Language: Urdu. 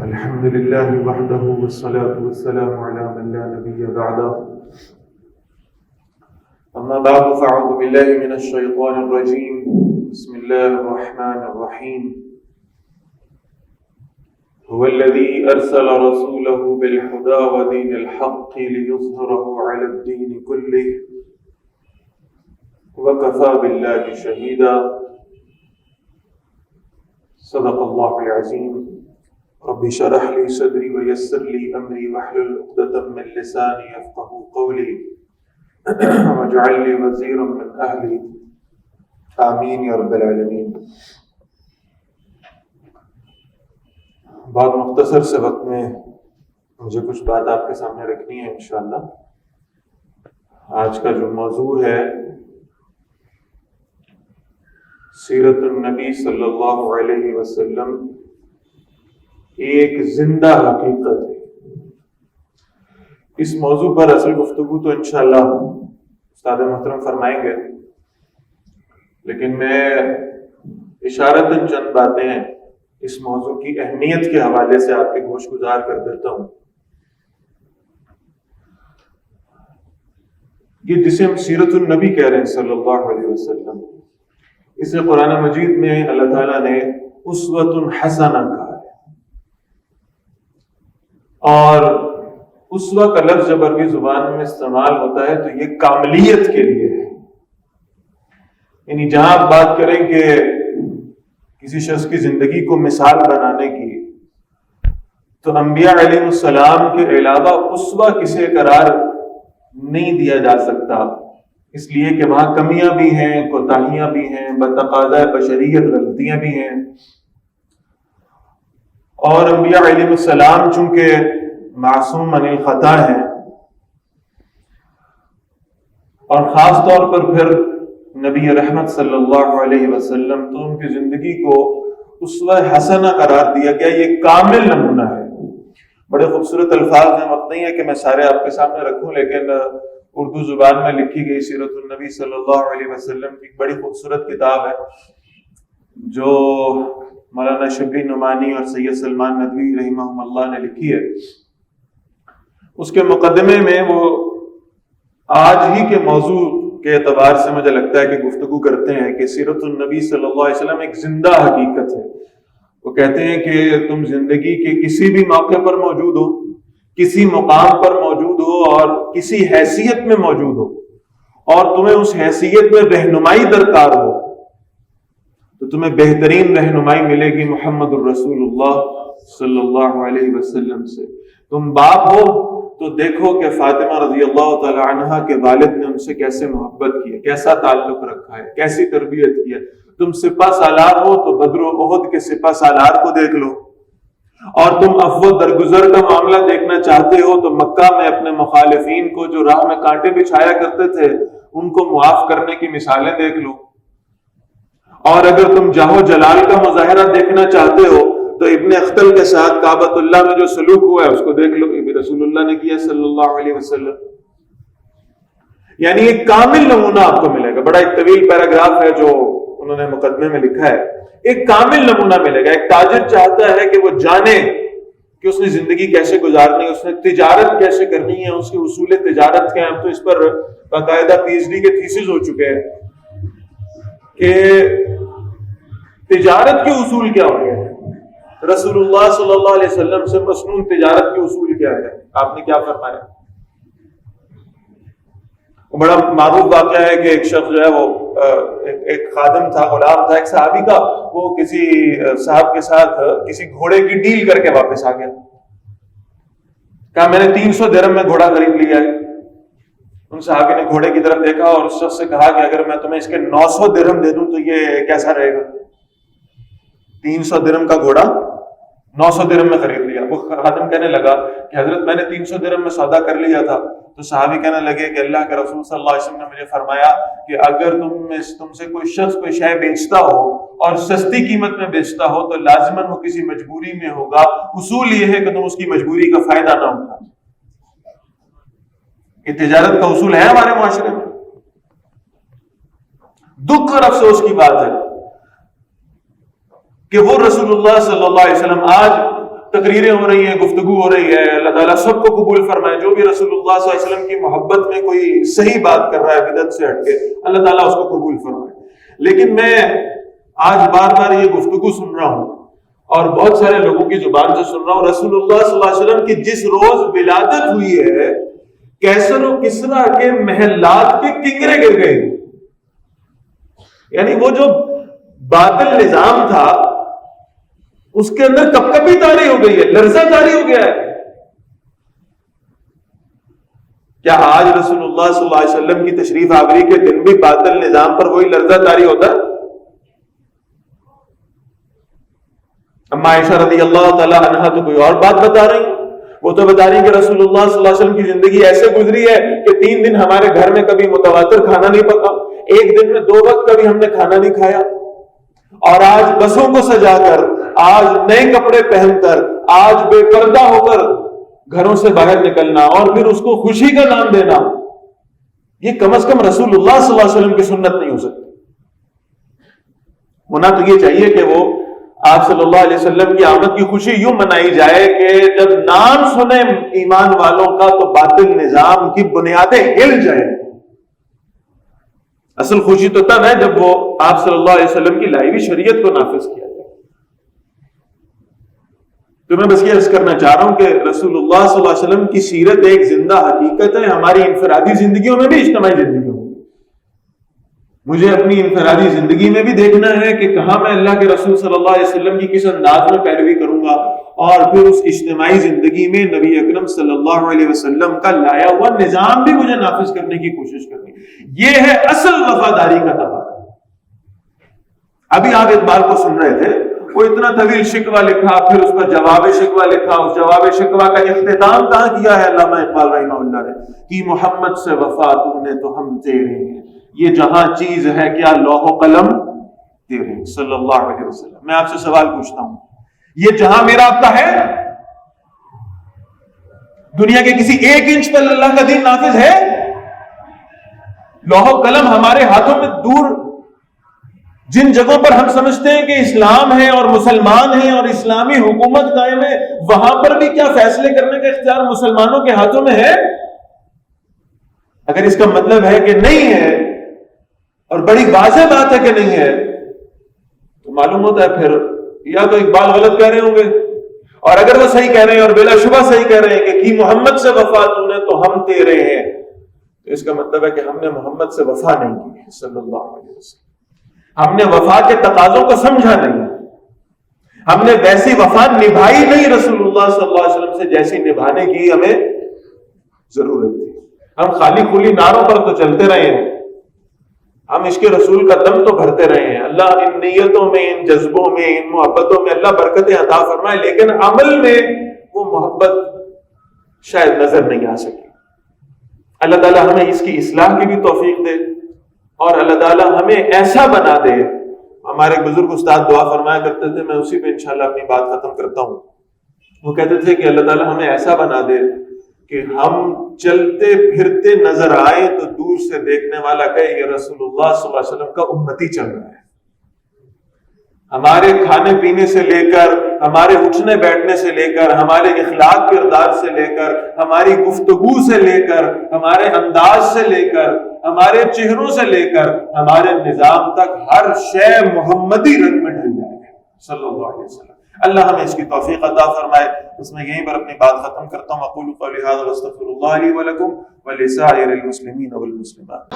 الحمد لله وحده والصلاة والسلام على من لا نبي بعده أما بعد فأعوذ بالله من الشيطان الرجيم بسم الله الرحمن الرحيم هو الذي أرسل رسوله بالهدى ودين الحق ليظهره على الدين كله وكفى بالله شهيدا صدق الله العظيم رب اشرح لي صدري ويسر لي امري واحلل عقدة من لساني يفقهوا قولي واجعل لي وزيرا من اهلي آمین یا رب العالمین۔ بہت مختصر سے وقت میں مجھے کچھ بات آپ کے سامنے رکھنی ہے انشاءاللہ۔ آج کا جو موضوع ہے سیرت النبی صلی اللہ علیہ وسلم ایک زندہ حقیقت ہے۔ اس موضوع پر اصل گفتگو تو انشاءاللہ استاد محترم فرمائیں گے، لیکن میں اشارتاً چند باتیں اس موضوع کی اہمیت کے حوالے سے آپ کے گوش گزار کر دیتا ہوں۔ یہ جسے ہم سیرت النبی کہہ رہے ہیں صلی اللہ علیہ وسلم، اسے قرآن مجید میں اللہ تعالیٰ نے اسوۃ حسنہ کہا ہے، اور اسوہ کا لفظ جب عربی زبان میں استعمال ہوتا ہے تو یہ کاملیت کے لیے ہے۔ یعنی جہاں آپ بات کریں کہ کسی شخص کی زندگی کو مثال بنانے کی، تو انبیاء علیہ السلام کے علاوہ اسوہ کسے قرار نہیں دیا جا سکتا، اس لیے کہ وہاں کمیاں بھی ہیں، کوتاہیاں بھی ہیں، بتقاضۂ بشریت غلطیاں بھی ہیں، اور انبیاء علیہ السلام چونکہ معصوم عن الخطا ہیں، اور خاص طور پر پھر نبی رحمت صلی اللہ علیہ وسلم، تو ان کی زندگی کو اسوہ حسنہ قرار دیا گیا، یہ کامل نمونہ ہے۔ بڑے خوبصورت الفاظ ہیں، وقت نہیں ہے کہ میں سارے آپ کے سامنے رکھوں، لیکن اردو زبان میں لکھی گئی سیرت النبی صلی اللہ علیہ وسلم کی بڑی خوبصورت کتاب ہے جو مولانا شبلی نعمانی اور سید سلمان ندوی رحمہم اللہ نے لکھی ہے۔ اس کے مقدمے میں وہ آج ہی کے موضوع کے اعتبار سے مجھے لگتا ہے کہ گفتگو کرتے ہیں کہ سیرت النبی صلی اللہ علیہ وسلم ایک زندہ حقیقت ہے۔ وہ کہتے ہیں کہ تم زندگی کے کسی بھی موقع پر موجود ہو، کسی مقام پر موجود ہو اور کسی حیثیت میں موجود ہو، اور تمہیں اس حیثیت میں رہنمائی درکار ہو، تو تمہیں بہترین رہنمائی ملے گی محمد الرسول اللہ صلی اللہ علیہ وسلم سے۔ تم باپ ہو تو دیکھو کہ فاطمہ رضی اللہ تعالی عنہا کے والد نے ان سے کیسے محبت کی ہے، کیسا تعلق رکھا ہے، کیسی تربیت کی ہے۔ تم سپہ سالار ہو تو بدر و احد کے سپہ سالار کو دیکھ لو، اور تم عفو درگزر کا معاملہ دیکھنا چاہتے ہو تو مکہ میں اپنے مخالفین کو جو راہ میں کانٹے بچھایا کرتے تھے ان کو معاف کرنے کی مثالیں دیکھ لو، اور اگر تم جاہ و جلال کا مظاہرہ دیکھنا چاہتے ہو تو ابن اختل کے ساتھ کعبۃ اللہ میں جو سلوک ہوا ہے اس کو دیکھ لو، یہ بھی رسول اللہ نے کیا صلی اللہ علیہ وسلم۔ یعنی ایک کامل نمونہ آپ کو ملے گا۔ بڑا ایک طویل پیراگراف ہے جو انہوں نے مقدمے میں لکھا ہے، ایک کامل نمونہ ملے گا۔ ایک تاجر چاہتا ہے کہ وہ جانے کہ اس نے زندگی کیسے گزارنی ہے، اس نے تجارت کیسے کرنی ہے، اس کے اصول تجارت کیا ہیں۔ اب تو اس پر باقاعدہ پی ایچ ڈی کے تھیسز ہو چکے ہیں کہ تجارت کے اصول کیا ہوں گے، رسول اللہ صلی اللہ علیہ وسلم سے مسنون تجارت کے اصول کیا ہے، آپ نے کیا فرمایا۔ بڑا معروف واقعہ ہے کہ ایک شخص جو ہے وہ ایک خادم تھا، غلام تھا ایک صحابی کا، وہ کسی صاحب کے ساتھ کسی گھوڑے کی ڈیل کر کے واپس آ گیا، کہا میں نے 300 درہم میں گھوڑا خرید لیا ہے۔ ان صحابی نے گھوڑے کی طرف دیکھا اور اس شخص سے کہا کہ اگر میں تمہیں اس کے 900 درہم دے دوں تو یہ کیسا رہے گا؟ 300 درہم کا گھوڑا 900 درہم میں خرید لیا۔ وہ خادم کہنے لگا کہ حضرت میں نے 300 درہم میں سودا کر لیا تھا۔ تو صحابی کہنے لگے کہ اللہ کے رسول صلی اللہ علیہ وسلم نے مجھے فرمایا کہ اگر تم سے کوئی شخص کوئی شے بیچتا ہو اور سستی قیمت میں بیچتا ہو تو لازماً وہ کسی مجبوری میں ہوگا، اصول یہ ہے کہ تم اس کی مجبوری کا فائدہ نہ اٹھاؤ۔ یہ تجارت کا اصول ہے ہمارے معاشرے میں۔ دکھ اور افسوس کی بات ہے کہ وہ رسول اللہ صلی اللہ علیہ وسلم آج تقریریں ہو رہی ہیں، گفتگو ہو رہی ہے، اللہ تعالیٰ سب کو قبول فرمائے. جو بھی رسول اللہ صلی اللہ علیہ وسلم کی محبت میں کوئی صحیح بات کر رہا ہے بدعت سے ہٹ کے، اللہ تعالیٰ اس کو قبول فرمائے. لیکن میں آج بار بار یہ گفتگو سن رہا ہوں اور بہت سارے لوگوں کی زبان سے سن رہا ہوں، رسول اللہ صلی اللہ علیہ وسلم کی جس روز ولادت ہوئی ہے، کیسر و کسریٰ کے محلات کے کنگرے گر گئے. یعنی وہ جو باطل نظام تھا اس کے اندر کپ کپی طاری ہو گئی ہے، لرزہ طاری ہو گیا ہے. کیا آج رسول اللہ صلی اللہ علیہ وسلم کی تشریف آوری کے دن بھی باطل نظام پر وہی لرزہ طاری ہوتا ہے؟ اما عائشہ رضی اللہ تعالی عنہا تو کوئی اور بات بتا رہی ہیں. وہ تو بتا رہی ہیں کہ رسول اللہ صلی اللہ علیہ وسلم کی زندگی ایسے گزری ہے کہ 3 دن ہمارے گھر میں کبھی متواتر کھانا نہیں پکا، ایک دن میں 2 وقت کبھی ہم نے کھانا نہیں کھایا، اور آج بسوں کو سجا کر، آج نئے کپڑے پہن کر، آج بے پردہ ہو کر گھروں سے باہر نکلنا اور پھر اس کو خوشی کا نام دینا، یہ کم از کم رسول اللہ صلی اللہ علیہ وسلم کی سنت نہیں ہو سکتی. ہونا تو یہ چاہیے کہ وہ آپ صلی اللہ علیہ وسلم کی آمد کی خوشی یوں منائی جائے کہ جب نام سنے ایمان والوں کا تو باطل نظام کی بنیادیں ہل جائیں. اصل خوشی تو تب ہے جب وہ آپ صلی اللہ علیہ وسلم کی لائی ہوئی شریعت کو نافذ کیا جائے. تو میں بس یہ عرض کرنا چاہ رہا ہوں کہ رسول اللہ صلی اللہ علیہ وسلم کی سیرت ایک زندہ حقیقت ہے، ہماری انفرادی زندگیوں میں بھی، اجتماعی زندگیوں میں. مجھے اپنی انفرادی زندگی میں بھی دیکھنا ہے کہ کہاں میں اللہ کے رسول صلی اللہ علیہ وسلم کی کس انداز میں پیروی کروں گا، اور پھر اس اجتماعی زندگی میں نبی اکرم صلی اللہ علیہ وسلم کا لایا ہوا نظام بھی مجھے نافذ کرنے کی کوشش کرنی. یہ ہے اصل وفاداری کا تقاضا. ابھی آپ اقبال کو سن رہے تھے، وہ اتنا طویل شکوہ لکھا، پھر اس پر جواب شکوہ لکھا. اس جواب شکوہ کا اختتام کہاں کیا ہے علامہ اقبال رحمہ اللہ نے؟ کہ محمد سے وفا تو نے تو ہم تیرے ہیں، یہ جہاں چیز ہے کیا لوح و قلم تیرے صلی اللہ علیہ وسلم. میں آپ سے سوال پوچھتا ہوں، یہ جہاں میرا آپ کا ہے، دنیا کے کسی 1 انچ پر اللہ کا دین نافذ ہے؟ لوح و قلم ہمارے ہاتھوں میں دور، جن جگہوں پر ہم سمجھتے ہیں کہ اسلام ہے اور مسلمان ہیں اور اسلامی حکومت قائم ہے، وہاں پر بھی کیا فیصلے کرنے کا اختیار مسلمانوں کے ہاتھوں میں ہے؟ اگر اس کا مطلب ہے کہ نہیں ہے، اور بڑی واضح بات ہے کہ نہیں ہے، تو معلوم ہوتا ہے پھر یا تو اقبال غلط کہہ رہے ہوں گے، اور اگر وہ صحیح کہہ رہے ہیں اور بلا شبہ صحیح کہہ رہے ہیں کہ کی محمد سے وفا تو نے تو ہم تیرے ہیں، تو اس کا مطلب ہے کہ ہم نے محمد سے وفا نہیں کی صلی اللہ علیہ وسلم. ہم نے وفا کے تقاضوں کو سمجھا نہیں، ہم نے ویسی وفا نبھائی نہیں رسول اللہ صلی اللہ علیہ وسلم سے جیسی نبھانے کی ہمیں ضرورت تھی. ہم خالی کھلی نعروں پر تو چلتے رہے ہیں، ہم عشق رسول کا دم تو بھرتے رہے ہیں. اللہ ان نیتوں میں، ان جذبوں میں، ان محبتوں میں اللہ برکتیں عطا فرمائے، لیکن عمل میں وہ محبت شاید نظر نہیں آ سکی. اللہ تعالیٰ ہمیں اس کی اصلاح کی بھی توفیق دے، اور اللہ تعالیٰ ہمیں ایسا بنا دے. ہمارے بزرگ استاد دعا فرمایا کرتے تھے، میں اسی پہ انشاءاللہ اپنی بات ختم کرتا ہوں. وہ کہتے تھے کہ اللہ تعالیٰ ہمیں ایسا بنا دے کہ ہم چلتے پھرتے نظر آئے تو دور سے دیکھنے والا کہے یہ رسول اللہ صلی اللہ علیہ وسلم کا امتی چل رہا ہے. ہمارے کھانے پینے سے لے کر، ہمارے اٹھنے بیٹھنے سے لے کر، ہمارے اخلاق کردار سے لے کر، ہماری گفتگو سے لے کر، ہمارے انداز سے لے کر، ہمارے چہروں سے لے کر، ہمارے نظام تک ہر شے محمدی رنگ میں ڈھل جائے صلی اللہ علیہ وسلم. اللہ ہمیں اس کی توفیق عطا فرمائے. اس میں یہیں پر اپنی بات ختم کرتا ہوں. اقول قولی ھذا واستغفر اللہ لی ولکم ولسائر المسلمین والمسلمات.